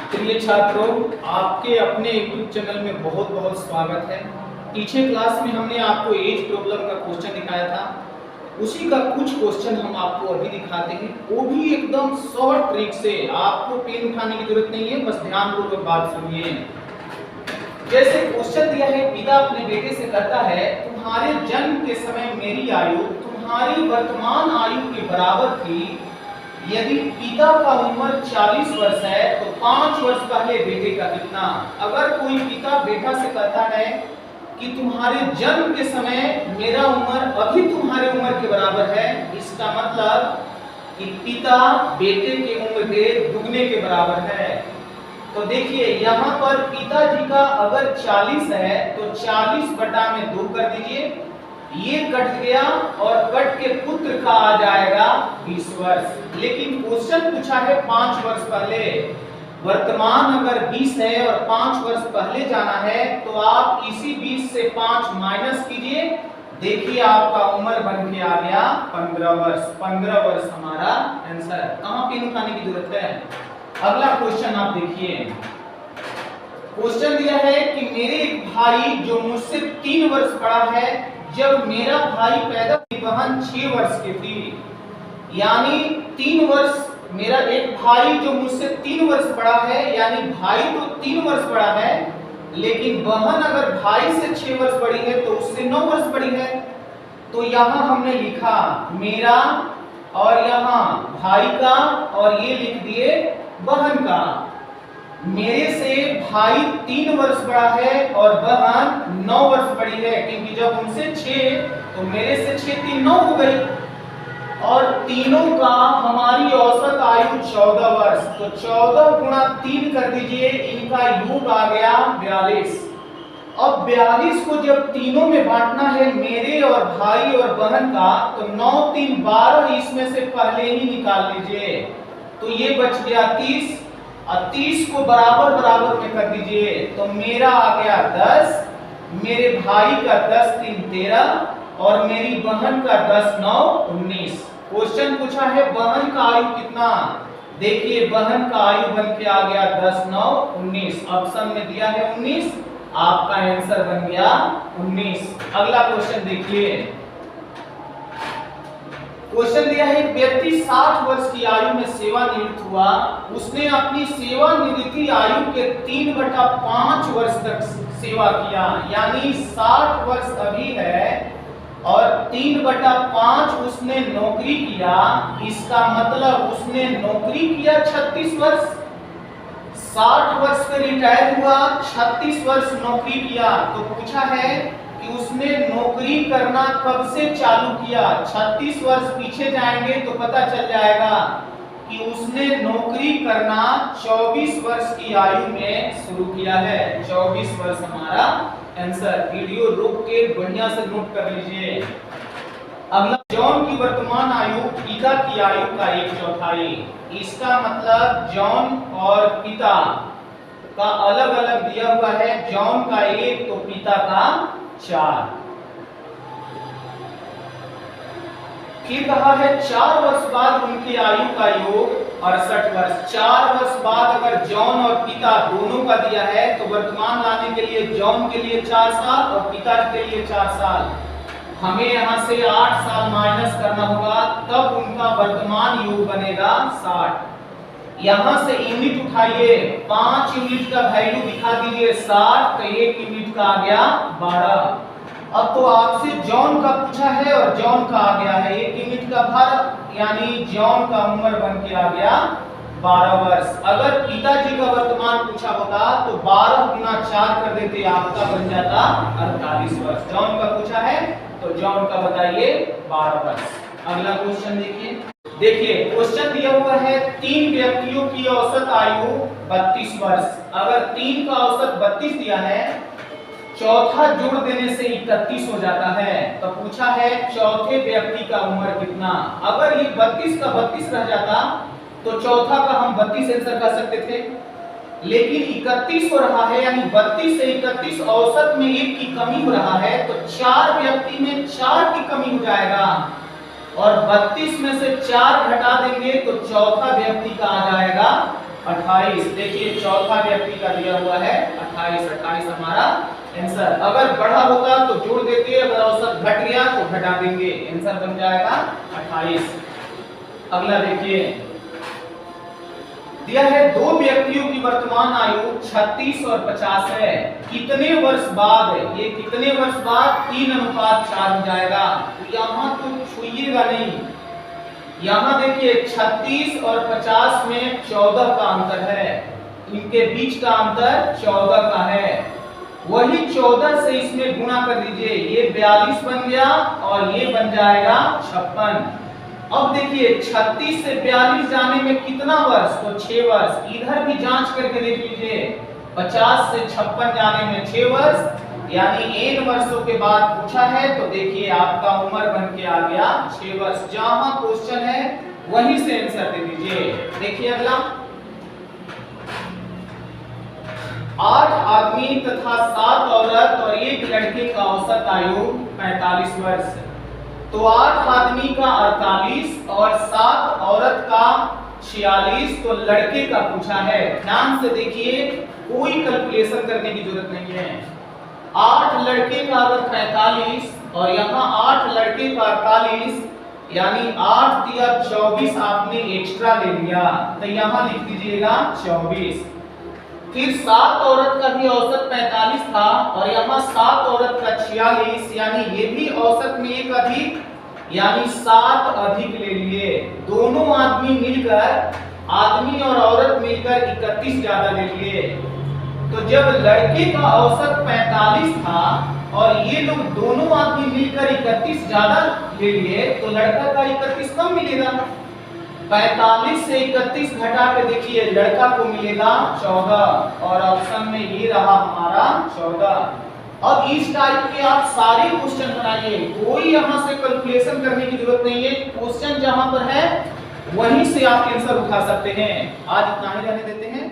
प्रिय छात्रों, आपके अपने YouTube चैनल में बहुत बहुत स्वागत है। पीछे क्लास में हमने आपको एज प्रॉब्लम का क्वेश्चन दिखाया था, उसी का कुछ क्वेश्चन हम आपको अभी दिखाते हैं, वो भी एकदम शॉर्ट ट्रिक से। आपको पेन उठाने की जरूरत नहीं है, बस ध्यानपूर्वक बात सुनिए। जैसे क्वेश्चन दिया है, पिता अपने बेटे से कहता है, तुम्हारे जन्म के समय मेरी आयु तुम्हारी वर्तमान आयु के बराबर थी। यदि पिता का उम्र 40 वर्ष है तो 5 वर्ष पहले बेटे का कितना। अगर कोई पिता बेटा से कहता है कि तुम्हारे जन्म के समय मेरा उम्र अभी तुम्हारे उम्र के बराबर है, इसका मतलब कि पिता बेटे के उम्र के दुगने के बराबर है। तो देखिए यहाँ पर पिताजी का अगर 40 है तो 40 बटा में 2 कर दीजिए, ये कट गया और कट के पुत्र का आ जाएगा 20 वर्ष। लेकिन क्वेश्चन पूछा है 5 वर्ष पहले, वर्तमान अगर 20 है और 5 वर्ष पहले जाना है तो आप इसी 20 से 5 माइनस कीजिए। देखिए आपका उम्र बन के आ गया 15 वर्ष। 15 वर्ष हमारा आंसर। कहां पेन उठाने की जरूरत है। अगला क्वेश्चन आप देखिए। क्वेश्चन दिया है कि मेरे एक भाई जो मुझसे 3 वर्ष बड़ा है, जब मेरा भाई पैदा हुई बहन 6 वर्ष की थी। यानी 3 वर्ष, मेरा एक भाई जो मुझसे 3 वर्ष बड़ा है, यानी भाई तो 3 वर्ष बड़ा है, लेकिन बहन अगर भाई से 6 वर्ष बड़ी है तो उससे 9 वर्ष बड़ी है। तो यहाँ हमने लिखा मेरा और यहाँ भाई का, और ये लिख दिए बहन का। मेरे से भाई 3 वर्ष बड़ा है और बहन 9 वर्ष बड़ी है, क्योंकि जब उनसे 6 तो मेरे से 6 3 9 हो गई, और तीनों का हमारी औसत आयु 14 वर्ष। तो 14 गुणा 3 कर दीजिए, इनका योग आ गया 42। अब 42 को जब तीनों में बांटना है, मेरे और भाई और बहन का, तो 9 3 12 इसमें से पहले ही निकाल लीजिए। तो ये बच गया 30 और 30 को बराबर बराबर में कर दीजिए। तो मेरा आ गया 10, मेरे भाई का 10 3 13 और मेरी बहन का 10 9 19। क्वेश्चन पूछा है बहन का आयु कितना। देखिए बहन का आयु बन के आ गया 10 9 19। ऑप्शन में दिया है 19, आपका आंसर बन गया 19। अगला क्वेश्चन देखिए। क्वेश्चन दिया है व्यक्ति 60 वर्ष की आयु में सेवानिवृत्त हुआ, उसने अपनी सेवानिवृत्ति आयु के 3/5 वर्ष तक सेवा किया। यानी 60 वर्ष अभी है और 3/5 उसने नौकरी किया। इसका मतलब उसने नौकरी किया 36 वर्ष। 60 वर्ष पे रिटायर हुआ, 36 वर्ष नौकरी किया। तो पूछा है कि उसने नौकरी करना कब से चालू किया। 36 वर्ष पीछे जाएंगे तो पता चल जाएगा कि उसने नौकरी करना 24 वर्ष की आयु में शुरू किया है। 24 वर्ष हमारा आंसर। वीडियो रोक के बढ़िया से नोट कर लीजिए। अगला, जॉन की वर्तमान आयु पिता की आयु का 1/4। इसका मतलब जॉन और पिता का अलग अलग दिया हुआ है। जॉन का 1 तो पिता का 4। फिर कहा है 4 वर्ष बाद उनकी आयु का योग 68 वर्ष। 4 वर्ष बाद अगर जॉन और पिता दोनों का दिया है तो वर्तमान लाने के लिए जॉन के लिए 4 साल और पिता के लिए 4 साल। हमें यहाँ से 8 साल माइनस करना होगा, तब उनका वर्तमान योग बनेगा 60। यहाँ से यूनिट उठाइए, 5 यूनिट का वैल्यू दिखा दीजिए 60, तो 1 यूनिट का आ गया 12। अब तो आपसे जॉन का पूछा है और जॉन का आ गया है 1 यूनिट का फर्क, यानी जॉन का उम्र बन के आ गया 12 वर्ष। अगर पिताजी का वर्तमान पूछा होता तो 12 गुना 4 कर देते, आपका बन जाता 48 वर्ष। जॉन का पूछा है तो जॉन का बताइए 12 वर्ष। अगला क्वेश्चन देखिए क्वेश्चन दिया हुआ है 3 व्यक्तियों की औसत आयु 32 वर्ष। अगर 3 का औसत 32 दिया है, चौथा जोड़ देने से 31 हो जाता है। तो पूछा है चौथे व्यक्ति का उम्र कितना। अगर ये 32 का 32 रह जाता तो चौथा का हम 32 आंसर कर सकते थे, लेकिन 31 हो रहा है, यानी 32 से 31 औसत में 1 की कमी हो रहा है, तो 4 व्यक्ति में 4 की कमी हो जाएगा, और 32 में से 4 घटा देंगे तो चौथा व्यक्ति का आ जाएगा 28। देखिए चौथा व्यक्ति का दिया हुआ है 28, 28 हमारा आंसर। अगर बढ़ा होता तो जोड़ देते, अगर औसत घट गया तो घटा देंगे, आंसर बन जाएगा 28। अगला देखिए, दिया है दो व्यक्तियों की वर्तमान आयु 36 और 50 है, कितने वर्ष बाद, ये कितने वर्ष बाद 3:4 हो जाएगा। तो यहाँ तो छूइएगा नहीं, यहाँ देखिए 36 और 50 में 14 का अंतर है, इनके बीच का अंतर 14 का है। वही 14 से इसमें गुणा कर दीजिए, ये 42 बन गया और ये बन जाएगा 56। अब देखिए 36 से 42 जाने में कितना वर्ष, तो 6 वर्ष। इधर भी जांच करके देख लीजिए, 50 से 56 जाने में 6 वर्ष, यानी n वर्षों के बाद पूछा है, तो देखिए आपका उम्र बन के आ गया 6 वर्ष। जहां क्वेश्चन है वहीं से आंसर दे दीजिए। देखिए अगला, 8 आदमी तथा 7 औरत और 1 लड़के का औसत आयु 45 वर्ष। तो 8 आदमी का 48 और 7 औरत का 46, तो लड़के का पूछा है। ध्यान से देखिए, कोई कैलकुलेशन करने की जरूरत नहीं है। 8 लड़के का अगर 45 और यहाँ 8 लड़के का 48, यानी 8 दिया 24 आपने एक्स्ट्रा ले लिया, तो यहाँ लिख दीजिएगा 24। फिर 7 औरत का भी औसत 45 था और यहाँ 7 औरत का 46, यानी ये भी औसत में एक अधिक, यानी 7 अधिक ले लिए। दोनों आदमी मिलकर, आदमी और औरत मिलकर 31 ज्यादा ले लिए। तो जब लड़के का औसत 45 था और ये लोग दोनों आदमी मिलकर 31 ज्यादा ले लिए, तो लड़का का 31 कम मिलेगा। 45 से 31 घटा के देखिए, लड़का को मिलेगा 14 और ऑप्शन में ये रहा हमारा 14। अब इस टाइप के आप सारे क्वेश्चन बनाइए, कोई यहां से कैलकुलेशन करने की जरूरत नहीं है। क्वेश्चन जहां पर है वहीं से आप आंसर उठा सकते हैं। आज इतना ही रहने देते हैं।